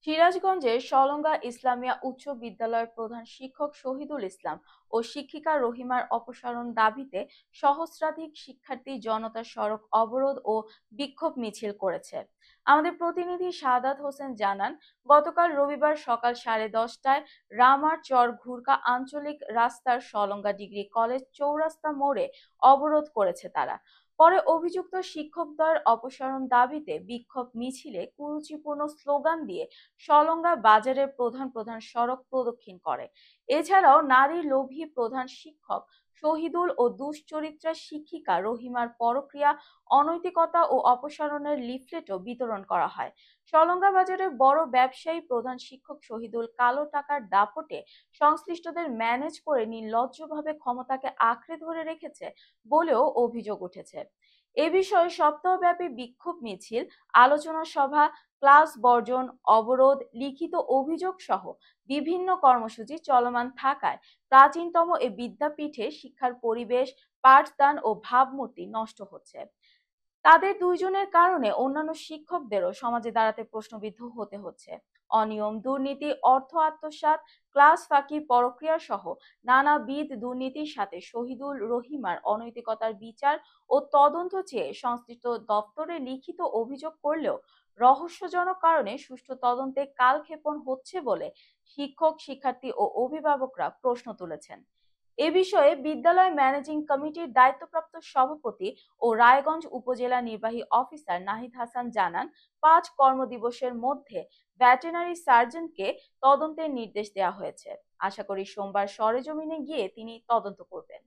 সিরাজগঞ্জের সলঙ্গা ইসলামিয়া উচ্চ বিদ্যালয়ের প্রধান শিক্ষক শহীদুল ইসলাম ও শিক্ষিকা রহিমার অপসারণ দাবিতে সহস্রাধিক শিক্ষার্থী জনতা সড়ক অবরোধ ও বিক্ষোভ মিছিল করেছে। আমাদের প্রতিনিধি সাদাত হোসেন জানান, গতকাল রবিবার সকাল 10:30টায় রামারচর ঘুরকা আঞ্চলিক রাস্তার সলঙ্গা ডিগ্রি কলেজ চৌরাস্তা মোড়ে অবরোধ করেছে তারা। পরে অভিযুক্ত শিক্ষকদ্বয়ের অপসারণ দাবিতে বিক্ষোভ মিছিলে কুরুচিপূর্ণ স্লোগান দিয়ে সলঙ্গা বাজারের প্রধান প্রধান সড়ক প্রদক্ষিণ করে। এছাড়াও নারী লোভী প্রধান শিক্ষক শহীদুল ও দুশ্চরিত্রা শিক্ষিকা রহিমার পরক্রিয়া, অনৈতিকতা ও অপসারণের লিফলেটও বিতরণ করা হয়। সলঙ্গা বাজারের বড় ব্যবসায়ী প্রধান শিক্ষক শহীদুল কালো টাকার দাপটে সংশ্লিষ্টদের ম্যানেজ করে নির্লজ্জভাবে ক্ষমতাকে আঁকড়ে ধরে রেখেছে বলেও অভিযোগ উঠেছে। এ বিষয়ে সপ্তাহব্যাপী বিক্ষোভ মিছিল, আলোচনা সভা, ক্লাস বর্জন, অবরোধ, লিখিত অভিযোগ সহ বিভিন্ন কর্মসূচি চলমান থাকায় প্রাচীনতম এ বিদ্যাপীঠে শিক্ষার পরিবেশ, পাঠদান ও ভাবমূর্তি নষ্ট হচ্ছে। তাদের দুইজনের কারণে অন্যান্য শিক্ষকদেরও সমাজে দাঁড়াতে প্রশ্নবিদ্ধ হতে হচ্ছে। অনিয়ম, দুর্নীতি, অর্থ আত্মসাৎ, ক্লাস ফাঁকি, পরক্রিয়া সহ নানাবিধ দুর্নীতির সাথে শহীদুল রহিমার অনৈতিকতার বিচার ও তদন্ত চেয়ে সংশ্লিষ্ট দপ্তরে লিখিত অভিযোগ করলেও রহস্যজনক কারণে সুষ্ঠু তদন্তে কালক্ষেপণ হচ্ছে বলে শিক্ষক, শিক্ষার্থী ও অভিভাবকরা প্রশ্ন তুলেছেন। এ বিষয়ে বিদ্যালয় ম্যানেজিং কমিটির দায়িত্বপ্রাপ্ত সভাপতি ও রায়গঞ্জ উপজেলা নির্বাহী অফিসার নাহিদ হাসান জানান, 5 কর্মদিবসের মধ্যে ভেটেরিনারি সার্জনকে তদন্তের নির্দেশ দেওয়া হয়েছে। আশা করি সোমবার সরেজমিনে গিয়ে তিনি তদন্ত করবেন।